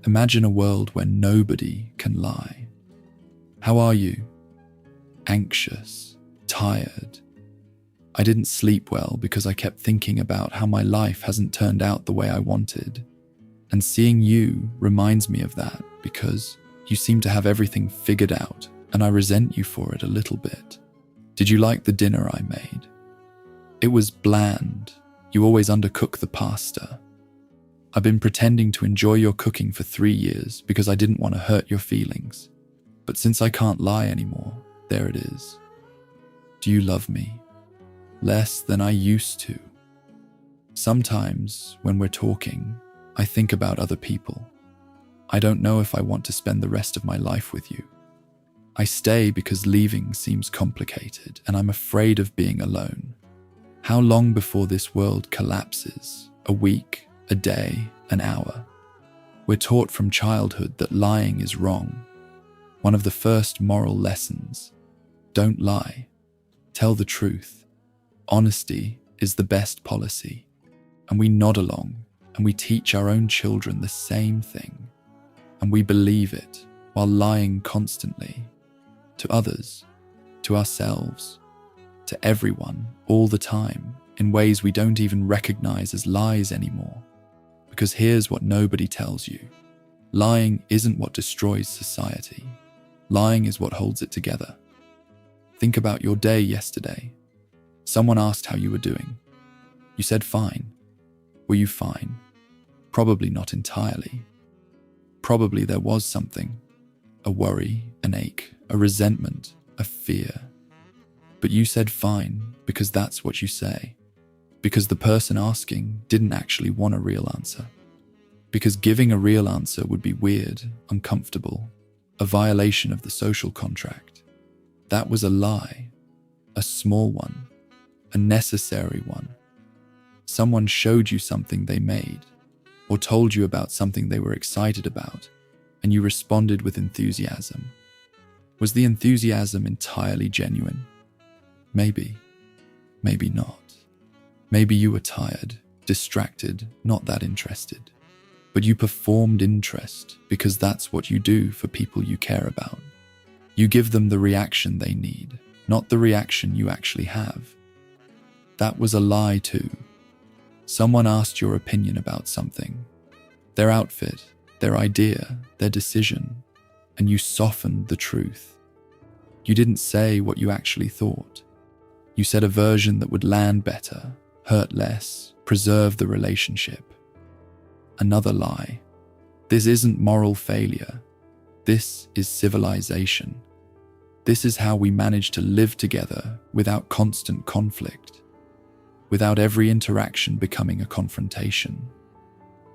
Imagine a world where nobody can lie. How are you? Anxious, tired. I didn't sleep well because I kept thinking about how my life hasn't turned out the way I wanted. And seeing you reminds me of that because you seem to have everything figured out and I resent you for it a little bit. Did you like the dinner I made? It was bland. You always undercook the pasta. I've been pretending to enjoy your cooking for 3 years because I didn't want to hurt your feelings. But since I can't lie anymore, there it is. Do you love me? Less than I used to. Sometimes, when we're talking, I think about other people. I don't know if I want to spend the rest of my life with you. I stay because leaving seems complicated and I'm afraid of being alone. How long before this world collapses? A week, a day, an hour? We're taught from childhood that lying is wrong. One of the first moral lessons. Don't lie. Tell the truth. Honesty is the best policy. And we nod along, and we teach our own children the same thing. And we believe it while lying constantly. To others, to ourselves, to everyone, all the time, in ways we don't even recognize as lies anymore. Because here's what nobody tells you. Lying isn't what destroys society. Lying is what holds it together. Think about your day yesterday. Someone asked how you were doing. You said fine. Were you fine? Probably not entirely. Probably there was something. A worry, an ache, a resentment, a fear. But you said fine because that's what you say. Because the person asking didn't actually want a real answer. Because giving a real answer would be weird, uncomfortable, a violation of the social contract. That was a lie, a small one, a necessary one. Someone showed you something they made, or told you about something they were excited about, and you responded with enthusiasm. Was the enthusiasm entirely genuine? Maybe, maybe not. Maybe you were tired, distracted, not that interested. But you performed interest because that's what you do for people you care about. You give them the reaction they need, not the reaction you actually have. That was a lie too. Someone asked your opinion about something, their outfit, their idea, their decision, and you softened the truth. You didn't say what you actually thought. You said a version that would land better, hurt less, preserve the relationship. Another lie. This isn't moral failure. This is civilization. This is how we manage to live together without constant conflict, without every interaction becoming a confrontation,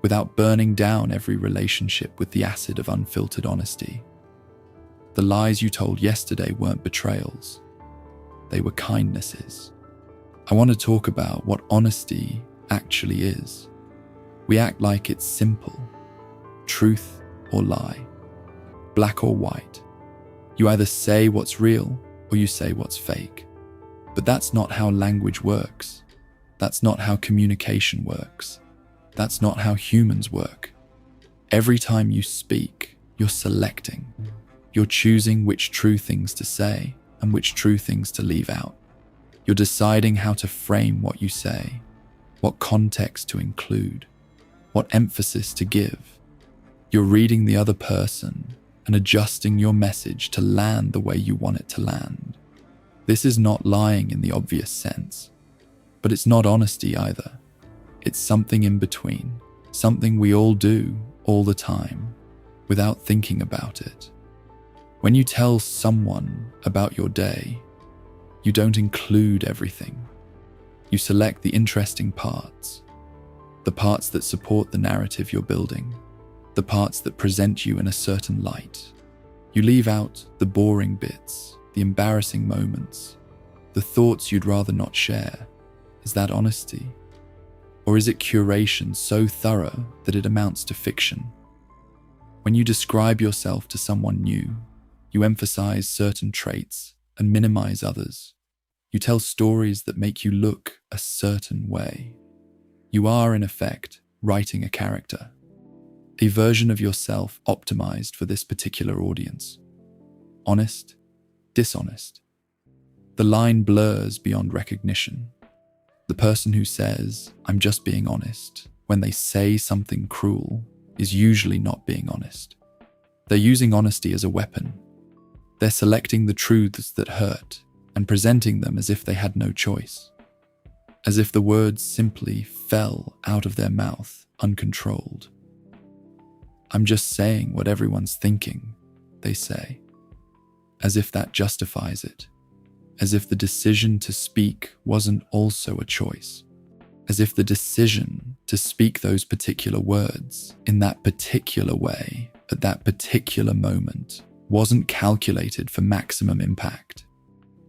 without burning down every relationship with the acid of unfiltered honesty. The lies you told yesterday weren't betrayals. They were kindnesses. I want to talk about what honesty actually is. We act like it's simple. Truth or lie. Black or white. You either say what's real or you say what's fake. But that's not how language works. That's not how communication works. That's not how humans work. Every time you speak, you're selecting. You're choosing which true things to say and which true things to leave out. You're deciding how to frame what you say, what context to include, what emphasis to give. You're reading the other person and adjusting your message to land the way you want it to land. This is not lying in the obvious sense, but it's not honesty either. It's something in between, something we all do all the time, without thinking about it. When you tell someone about your day, you don't include everything. You select the interesting parts, the parts that support the narrative you're building, the parts that present you in a certain light. You leave out the boring bits, the embarrassing moments, the thoughts you'd rather not share. Is that honesty? Or is it curation so thorough that it amounts to fiction? When you describe yourself to someone new, you emphasize certain traits and minimize others. You tell stories that make you look a certain way. You are, in effect, writing a character. a version of yourself optimized for this particular audience. Honest, dishonest. The line blurs beyond recognition. The person who says, "I'm just being honest," when they say something cruel, is usually not being honest. They're using honesty as a weapon. They're selecting the truths that hurt and presenting them as if they had no choice, as if the words simply fell out of their mouth uncontrolled. "I'm just saying what everyone's thinking," they say, as if that justifies it, as if the decision to speak wasn't also a choice, as if the decision to speak those particular words in that particular way at that particular moment wasn't calculated for maximum impact.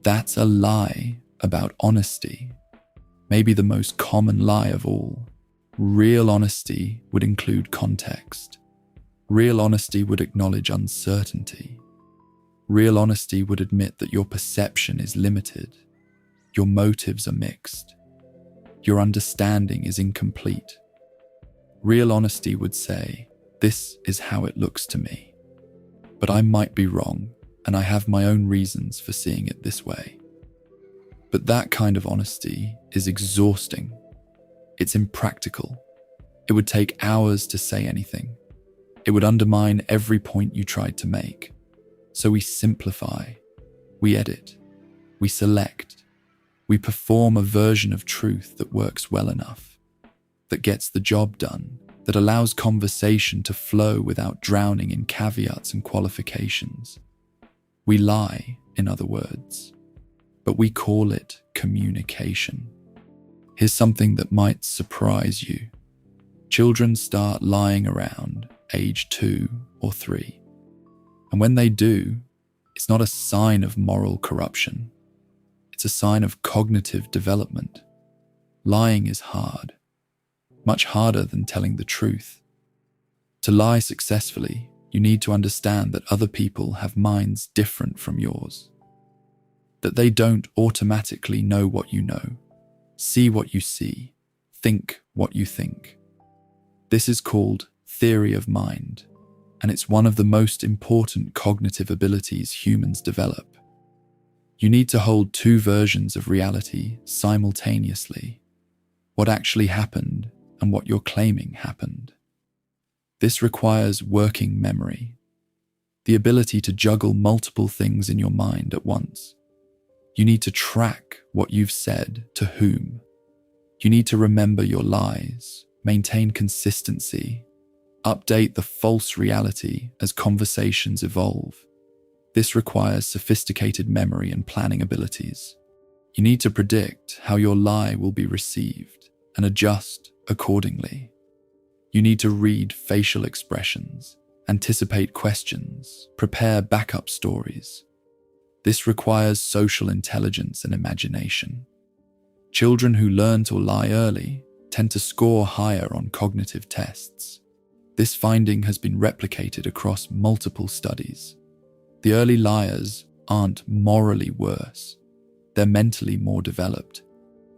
That's a lie about honesty, maybe the most common lie of all. Real honesty would include context. Real honesty would acknowledge uncertainty. Real honesty would admit that your perception is limited, your motives are mixed, your understanding is incomplete. Real honesty would say, "This is how it looks to me, but I might be wrong, and I have my own reasons for seeing it this way." But that kind of honesty is exhausting. It's impractical. It would take hours to say anything. It would undermine every point you tried to make. So we simplify, we edit, we select, we perform a version of truth that works well enough, that gets the job done, that allows conversation to flow without drowning in caveats and qualifications. We lie, in other words, but we call it communication. Here's something that might surprise you. Children start lying around age 2 or 3. And when they do, it's not a sign of moral corruption. It's a sign of cognitive development. Lying is hard, much harder than telling the truth. To lie successfully, you need to understand that other people have minds different from yours, that they don't automatically know what you know, see what you see, think what you think. This is called theory of mind, and it's one of the most important cognitive abilities humans develop. You need to hold two versions of reality simultaneously: what actually happened and what you're claiming happened. This requires working memory, the ability to juggle multiple things in your mind at once. You need to track what you've said to whom. You need to remember your lies, maintain consistency, update the false reality as conversations evolve. This requires sophisticated memory and planning abilities. You need to predict how your lie will be received and adjust accordingly. You need to read facial expressions, anticipate questions, prepare backup stories. This requires social intelligence and imagination. Children who learn to lie early tend to score higher on cognitive tests. This finding has been replicated across multiple studies. The early liars aren't morally worse. They're mentally more developed.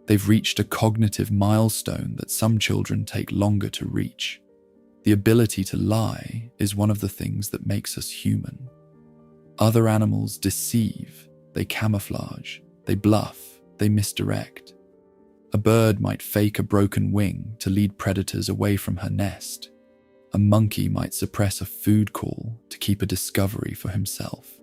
They've reached a cognitive milestone that some children take longer to reach. The ability to lie is one of the things that makes us human. Other animals deceive, they camouflage, they bluff, they misdirect. A bird might fake a broken wing to lead predators away from her nest. A monkey might suppress a food call to keep a discovery for himself.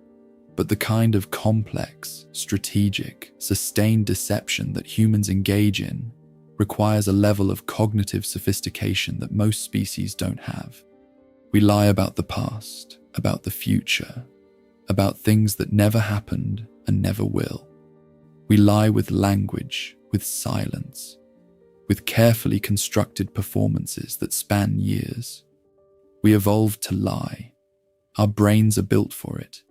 But the kind of complex, strategic, sustained deception that humans engage in requires a level of cognitive sophistication that most species don't have. We lie about the past, about the future, about things that never happened and never will. We lie with language, with silence, with carefully constructed performances that span years. We evolved to lie. Our brains are built for it,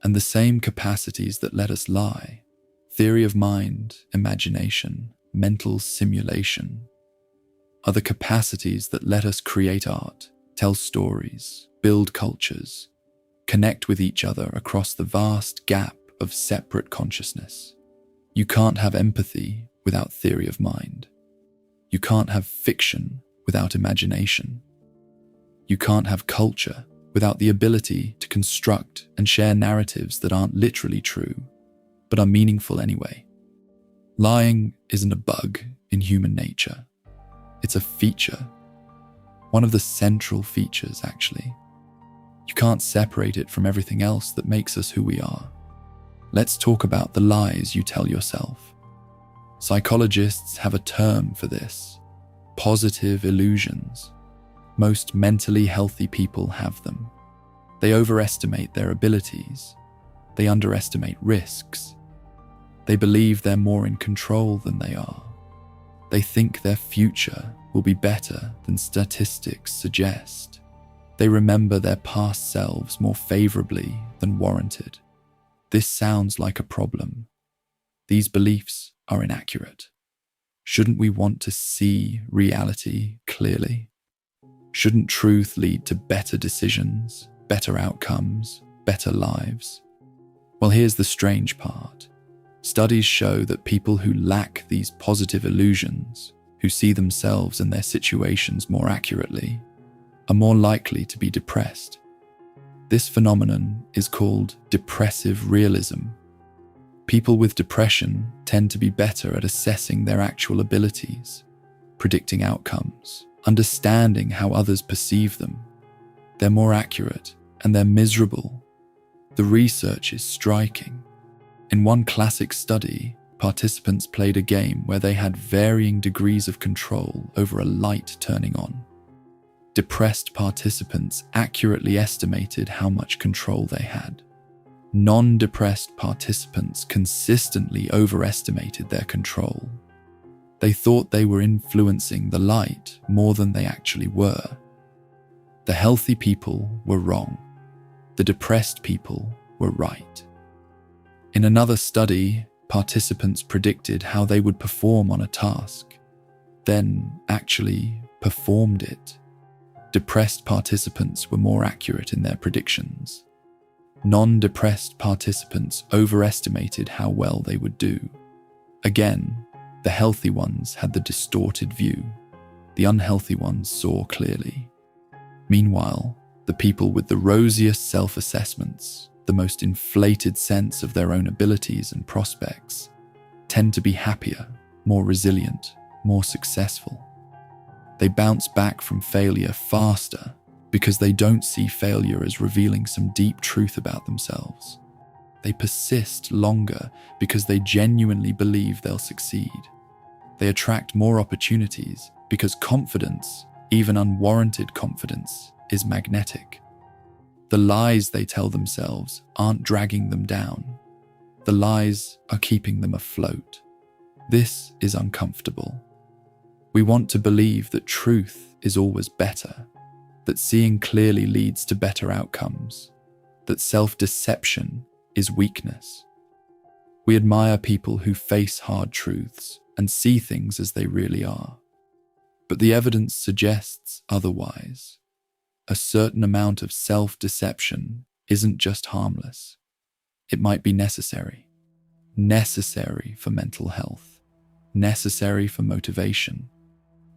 and the same capacities that let us lie, theory of mind, imagination, mental simulation, are the capacities that let us create art, tell stories, build cultures, connect with each other across the vast gap of separate consciousness. You can't have empathy without theory of mind. You can't have fiction without imagination. You can't have culture without the ability to construct and share narratives that aren't literally true, but are meaningful anyway. Lying isn't a bug in human nature. It's a feature. One of the central features, actually. You can't separate it from everything else that makes us who we are. Let's talk about the lies you tell yourself. Psychologists have a term for this: positive illusions. Most mentally healthy people have them. They overestimate their abilities. They underestimate risks. They believe they're more in control than they are. They think their future will be better than statistics suggest. They remember their past selves more favorably than warranted. This sounds like a problem. These beliefs are inaccurate. Shouldn't we want to see reality clearly? Shouldn't truth lead to better decisions, better outcomes, better lives? Well, here's the strange part. Studies show that people who lack these positive illusions, who see themselves and their situations more accurately, are more likely to be depressed. This phenomenon is called depressive realism. People with depression tend to be better at assessing their actual abilities, predicting outcomes, understanding how others perceive them. They're more accurate and they're miserable. The research is striking. In one classic study, participants played a game where they had varying degrees of control over a light turning on. Depressed participants accurately estimated how much control they had. Non-depressed participants consistently overestimated their control. They thought they were influencing the light more than they actually were. The healthy people were wrong. The depressed people were right. In another study, participants predicted how they would perform on a task, then actually performed it. Depressed participants were more accurate in their predictions. Non-depressed participants overestimated how well they would do. Again, the healthy ones had the distorted view. The unhealthy ones saw clearly. Meanwhile, the people with the rosiest self-assessments, the most inflated sense of their own abilities and prospects, tend to be happier, more resilient, more successful. They bounce back from failure faster because they don't see failure as revealing some deep truth about themselves. They persist longer because they genuinely believe they'll succeed. They attract more opportunities because confidence, even unwarranted confidence, is magnetic. The lies they tell themselves aren't dragging them down. The lies are keeping them afloat. This is uncomfortable. We want to believe that truth is always better, that seeing clearly leads to better outcomes, that self-deception is weakness. We admire people who face hard truths and see things as they really are. But the evidence suggests otherwise. A certain amount of self-deception isn't just harmless. It might be necessary. Necessary for mental health. Necessary for motivation.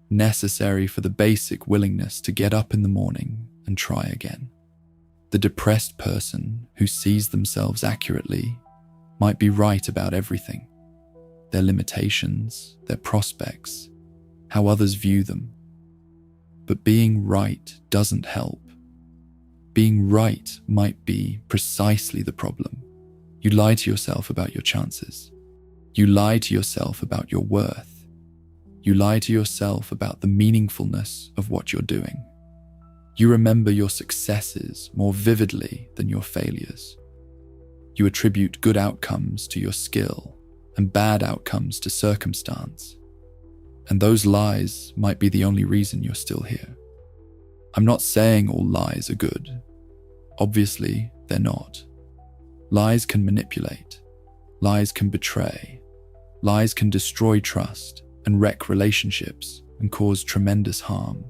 Necessary for the basic willingness to get up in the morning and try again. The depressed person who sees themselves accurately might be right about everything. Their limitations, their prospects, how others view them. But being right doesn't help. Being right might be precisely the problem. You lie to yourself about your chances. You lie to yourself about your worth. You lie to yourself about the meaningfulness of what you're doing. You remember your successes more vividly than your failures. You attribute good outcomes to your skill and bad outcomes to circumstance. And those lies might be the only reason you're still here. I'm not saying all lies are good. Obviously, they're not. Lies can manipulate. Lies can betray. Lies can destroy trust and wreck relationships and cause tremendous harm.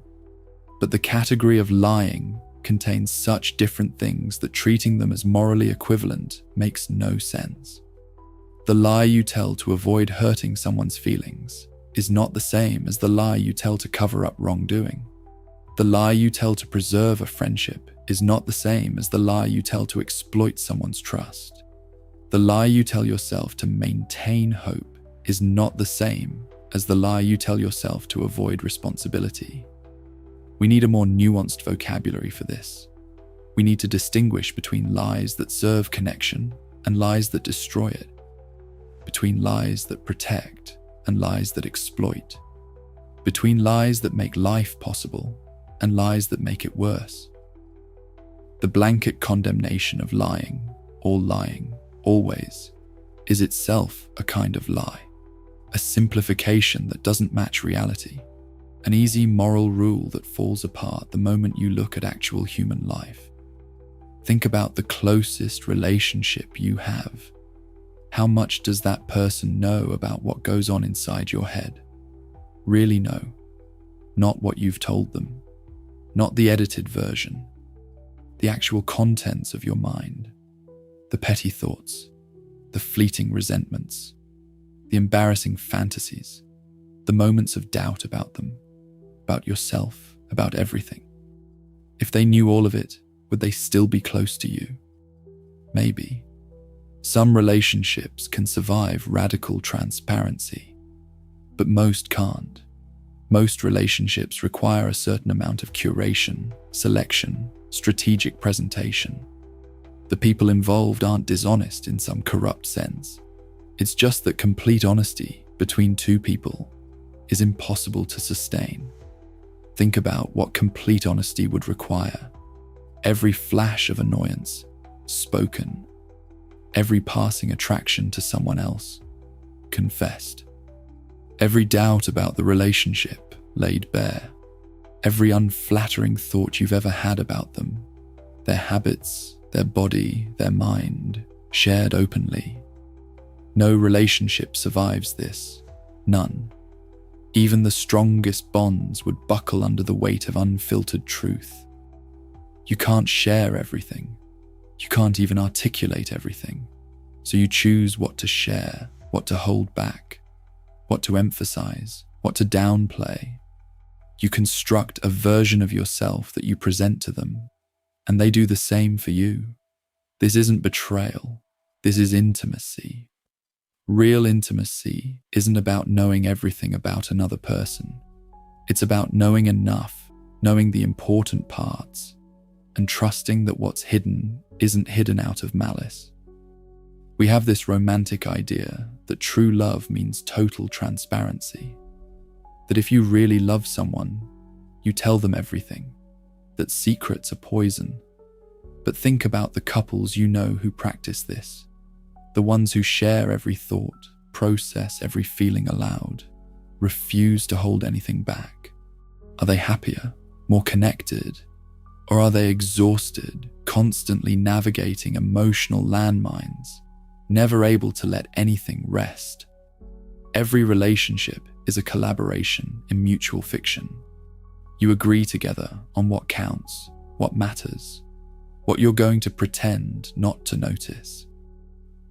But the category of lying contains such different things that treating them as morally equivalent makes no sense. The lie you tell to avoid hurting someone's feelings is not the same as the lie you tell to cover up wrongdoing. The lie you tell to preserve a friendship is not the same as the lie you tell to exploit someone's trust. The lie you tell yourself to maintain hope is not the same as the lie you tell yourself to avoid responsibility. We need a more nuanced vocabulary for this. We need to distinguish between lies that serve connection and lies that destroy it, between lies that protect and lies that exploit, between lies that make life possible and lies that make it worse. The blanket condemnation of lying, always, is itself a kind of lie, a simplification that doesn't match reality, an easy moral rule that falls apart the moment you look at actual human life. Think about the closest relationship you have. How much does that person know about what goes on inside your head? Really know, not what you've told them, not the edited version, the actual contents of your mind, the petty thoughts, the fleeting resentments, the embarrassing fantasies, the moments of doubt about them, about yourself, about everything. If they knew all of it, would they still be close to you? Maybe. Some relationships can survive radical transparency, but most can't. Most relationships require a certain amount of curation, selection, strategic presentation. The people involved aren't dishonest in some corrupt sense. It's just that complete honesty between two people is impossible to sustain. Think about what complete honesty would require. Every flash of annoyance, spoken. Every passing attraction to someone else, confessed. Every doubt about the relationship, laid bare. Every unflattering thought you've ever had about them, their habits, their body, their mind, shared openly. No relationship survives this, none. Even the strongest bonds would buckle under the weight of unfiltered truth. You can't share everything. You can't even articulate everything. So you choose what to share, what to hold back, what to emphasize, what to downplay. You construct a version of yourself that you present to them, and they do the same for you. This isn't betrayal. This is intimacy. Real intimacy isn't about knowing everything about another person. It's about knowing enough, knowing the important parts, and trusting that what's hidden isn't hidden out of malice. We have this romantic idea that true love means total transparency, that if you really love someone, you tell them everything, that secrets are poison. But think about the couples you know who practice this, the ones who share every thought, process every feeling aloud, refuse to hold anything back. Are they happier, more connected, or are they exhausted, constantly navigating emotional landmines, never able to let anything rest? Every relationship is a collaboration in mutual fiction. You agree together on what counts, what matters, what you're going to pretend not to notice.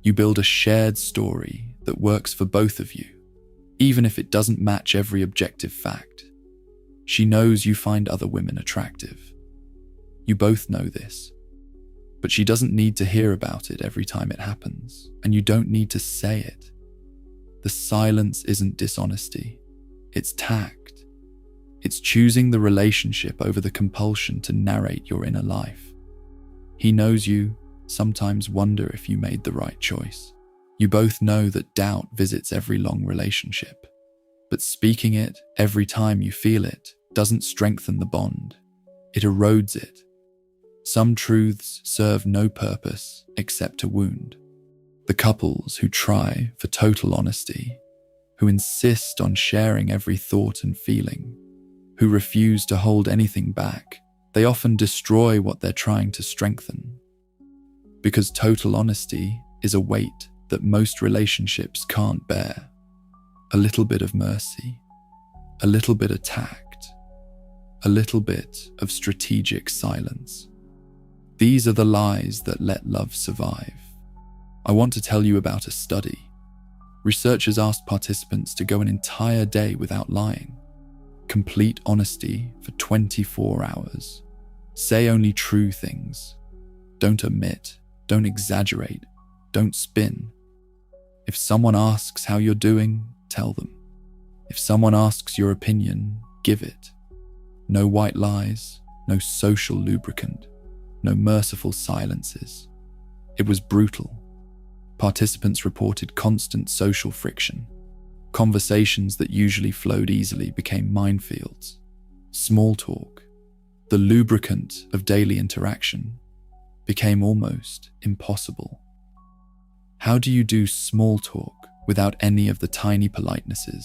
You build a shared story that works for both of you, even if it doesn't match every objective fact. She knows you find other women attractive. You both know this, but she doesn't need to hear about it every time it happens, and you don't need to say it. The silence isn't dishonesty, it's tact. It's choosing the relationship over the compulsion to narrate your inner life. He knows you sometimes wonder if you made the right choice. You both know that doubt visits every long relationship, but speaking it every time you feel it doesn't strengthen the bond, it erodes it. Some truths serve no purpose except to wound. The couples who try for total honesty, who insist on sharing every thought and feeling, who refuse to hold anything back, they often destroy what they're trying to strengthen. Because total honesty is a weight that most relationships can't bear. A little bit of mercy, a little bit of tact, a little bit of strategic silence. These are the lies that let love survive. I want to tell you about a study. Researchers asked participants to go an entire day without lying. complete honesty for 24 hours. Say only true things. Don't omit, don't exaggerate, don't spin. If someone asks how you're doing, tell them. If someone asks your opinion, give it. No white lies, no social lubricant, no merciful silences. It was brutal. Participants reported constant social friction. Conversations that usually flowed easily became minefields. Small talk, the lubricant of daily interaction, became almost impossible. How do you do small talk without any of the tiny politenesses,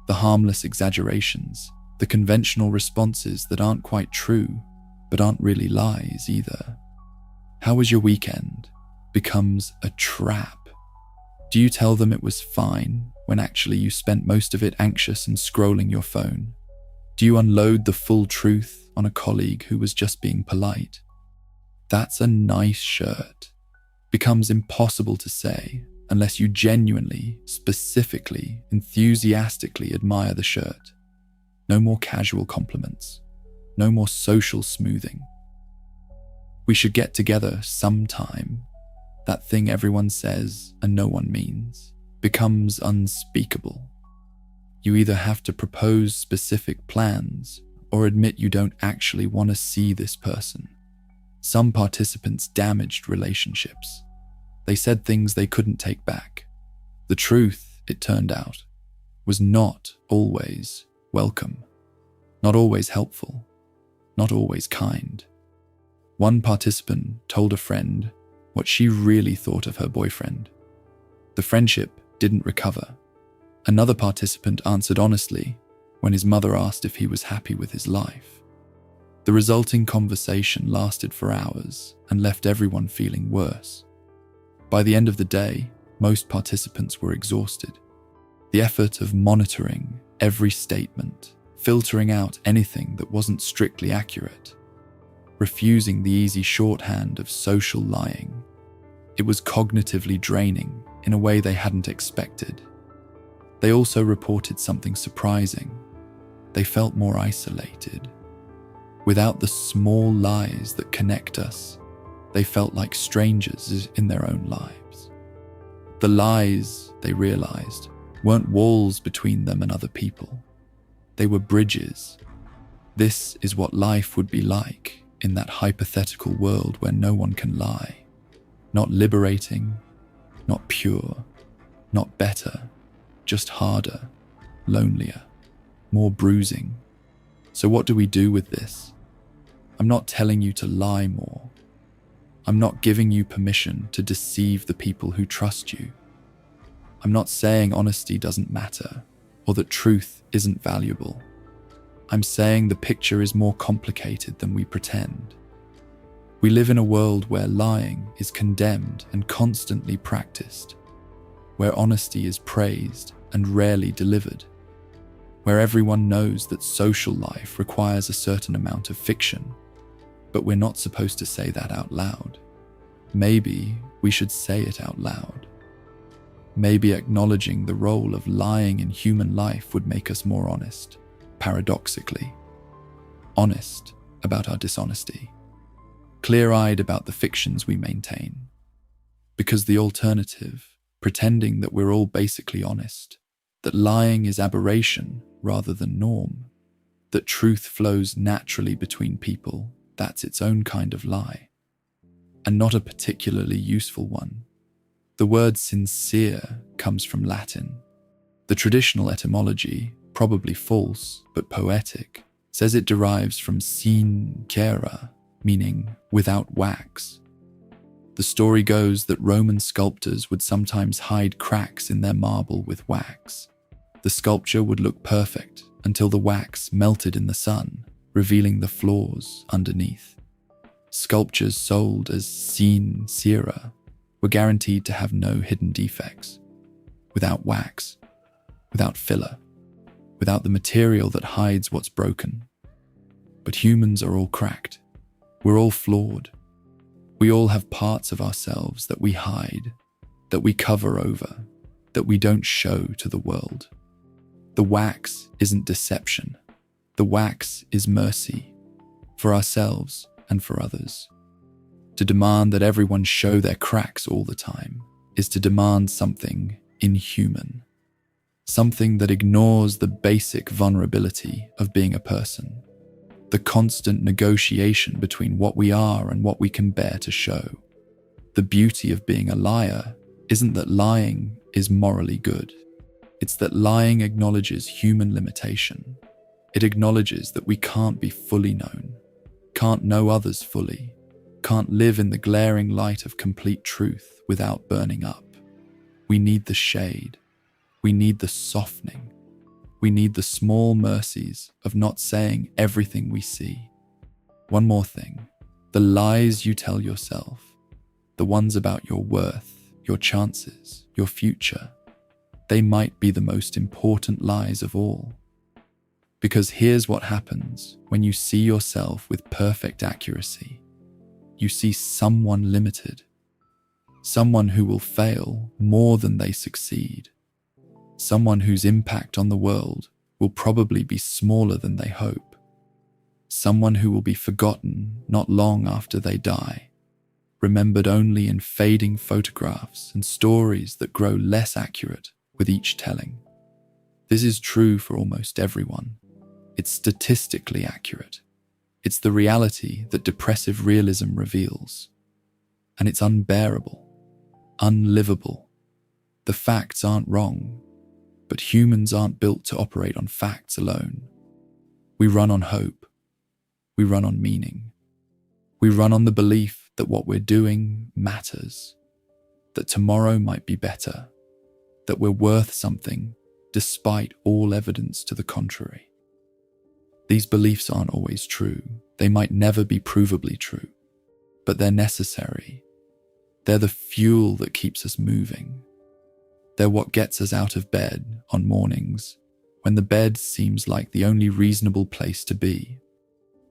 the harmless exaggerations, the conventional responses that aren't quite true, but aren't really lies either? How was your weekend? Becomes a trap. Do you tell them it was fine when actually you spent most of it anxious and scrolling your phone? Do you unload the full truth on a colleague who was just being polite? That's a nice shirt. Becomes impossible to say unless you genuinely, specifically, enthusiastically admire the shirt. No more casual compliments. No more social smoothing. We should get together sometime. That thing everyone says and no one means becomes unspeakable. You either have to propose specific plans or admit you don't actually want to see this person. Some participants damaged relationships. They said things they couldn't take back. The truth, it turned out, was not always welcome, not always helpful, not always kind. One participant told a friend what she really thought of her boyfriend. The friendship didn't recover. Another participant answered honestly when his mother asked if he was happy with his life. The resulting conversation lasted for hours and left everyone feeling worse. By the end of the day, most participants were exhausted. The effort of monitoring every statement, filtering out anything that wasn't strictly accurate, refusing the easy shorthand of social lying. It was cognitively draining in a way they hadn't expected. They also reported something surprising. They felt more isolated. Without the small lies that connect us, they felt like strangers in their own lives. The lies, they realized, weren't walls between them and other people. They were bridges. This is what life would be like in that hypothetical world where no one can lie. Not liberating, not pure, not better, just harder, lonelier, more bruising. So what do we do with this? I'm not telling you to lie more. I'm not giving you permission to deceive the people who trust you. I'm not saying honesty doesn't matter or that truth isn't valuable. I'm saying the picture is more complicated than we pretend. We live in a world where lying is condemned and constantly practiced, where honesty is praised and rarely delivered, where everyone knows that social life requires a certain amount of fiction, but we're not supposed to say that out loud. Maybe we should say it out loud. Maybe acknowledging the role of lying in human life would make us more honest, paradoxically. Honest about our dishonesty. Clear-eyed about the fictions we maintain. Because the alternative, pretending that we're all basically honest, that lying is aberration rather than norm, that truth flows naturally between people, that's its own kind of lie, and not a particularly useful one. The word sincere comes from Latin. The traditional etymology, probably false but poetic, says it derives from sincera, meaning without wax. The story goes that Roman sculptors would sometimes hide cracks in their marble with wax. The sculpture would look perfect until the wax melted in the sun, revealing the flaws underneath. Sculptures sold as sincera were guaranteed to have no hidden defects, without wax, without filler, without the material that hides what's broken. But humans are all cracked. We're all flawed. We all have parts of ourselves that we hide, that we cover over, that we don't show to the world. The wax isn't deception. The wax is mercy, for ourselves and for others. To demand that everyone show their cracks all the time is to demand something inhuman, something that ignores the basic vulnerability of being a person, the constant negotiation between what we are and what we can bear to show. The beauty of being a liar isn't that lying is morally good. It's that lying acknowledges human limitation. It acknowledges that we can't be fully known, can't know others fully, can't live in the glaring light of complete truth without burning up. We need the shade. We need the softening. We need the small mercies of not saying everything we see. One more thing, the lies you tell yourself, the ones about your worth, your chances, your future, they might be the most important lies of all. Because here's what happens when you see yourself with perfect accuracy. You see someone limited, someone who will fail more than they succeed, someone whose impact on the world will probably be smaller than they hope, someone who will be forgotten not long after they die, remembered only in fading photographs and stories that grow less accurate with each telling. This is true for almost everyone. It's statistically accurate. It's the reality that depressive realism reveals. And it's unbearable, unlivable. The facts aren't wrong, but humans aren't built to operate on facts alone. We run on hope. We run on meaning. We run on the belief that what we're doing matters, that tomorrow might be better, that we're worth something despite all evidence to the contrary. These beliefs aren't always true. They might never be provably true, but they're necessary. They're the fuel that keeps us moving. They're what gets us out of bed on mornings when the bed seems like the only reasonable place to be.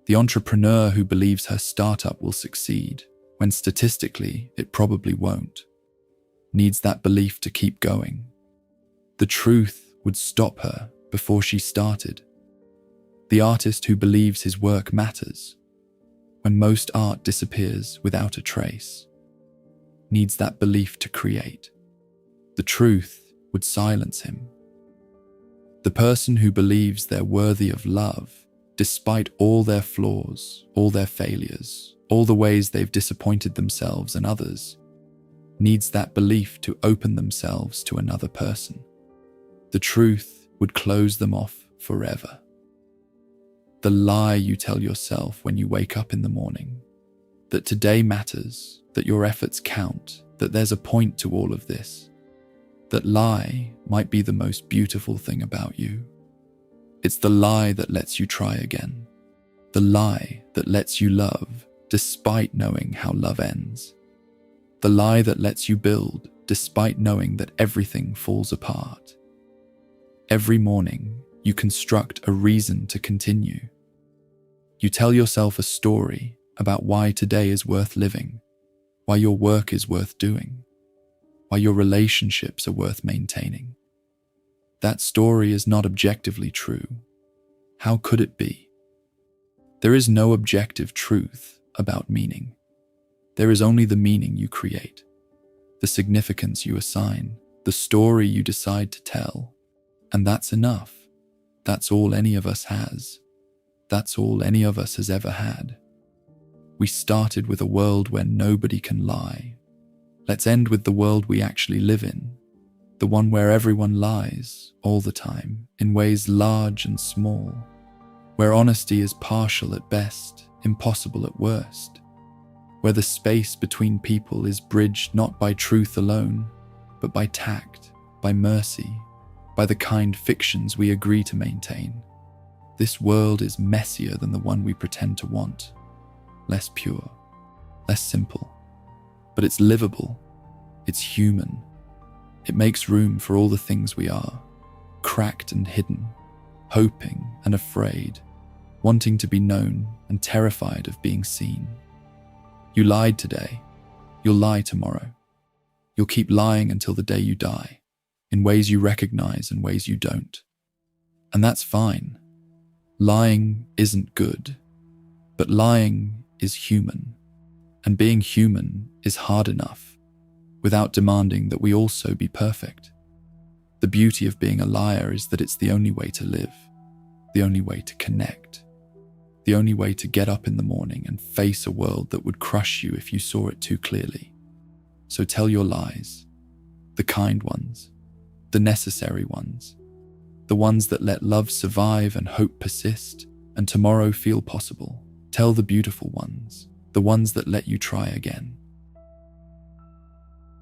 The entrepreneur who believes her startup will succeed when statistically it probably won't, needs that belief to keep going. The truth would stop her before she started. The artist who believes his work matters, when most art disappears without a trace, needs that belief to create. The truth would silence him. The person who believes they're worthy of love, despite all their flaws, all their failures, all the ways they've disappointed themselves and others, needs that belief to open themselves to another person. The truth would close them off forever. The lie you tell yourself when you wake up in the morning, that today matters, that your efforts count, that there's a point to all of this, that lie might be the most beautiful thing about you. It's the lie that lets you try again, the lie that lets you love despite knowing how love ends, the lie that lets you build despite knowing that everything falls apart. Every morning, you construct a reason to continue. You tell yourself a story about why today is worth living, why your work is worth doing, why your relationships are worth maintaining. That story is not objectively true. How could it be? There is no objective truth about meaning. There is only the meaning you create, the significance you assign, the story you decide to tell. And that's enough. That's all any of us has. That's all any of us has ever had. We started with a world where nobody can lie. Let's end with the world we actually live in, the one where everyone lies all the time, in ways large and small, where honesty is partial at best, impossible at worst, where the space between people is bridged not by truth alone, but by tact, by mercy, by the kind fictions we agree to maintain. This world is messier than the one we pretend to want, less pure, less simple, but it's livable, it's human. It makes room for all the things we are, cracked and hidden, hoping and afraid, wanting to be known and terrified of being seen. You lied today, you'll lie tomorrow. You'll keep lying until the day you die, in ways you recognize and ways you don't. And that's fine. Lying isn't good, but lying is human. And being human is hard enough, without demanding that we also be perfect. The beauty of being a liar is that it's the only way to live, the only way to connect, the only way to get up in the morning and face a world that would crush you if you saw it too clearly. So tell your lies, the kind ones, the necessary ones, the ones that let love survive and hope persist and tomorrow feel possible. Tell the beautiful ones, the ones that let you try again.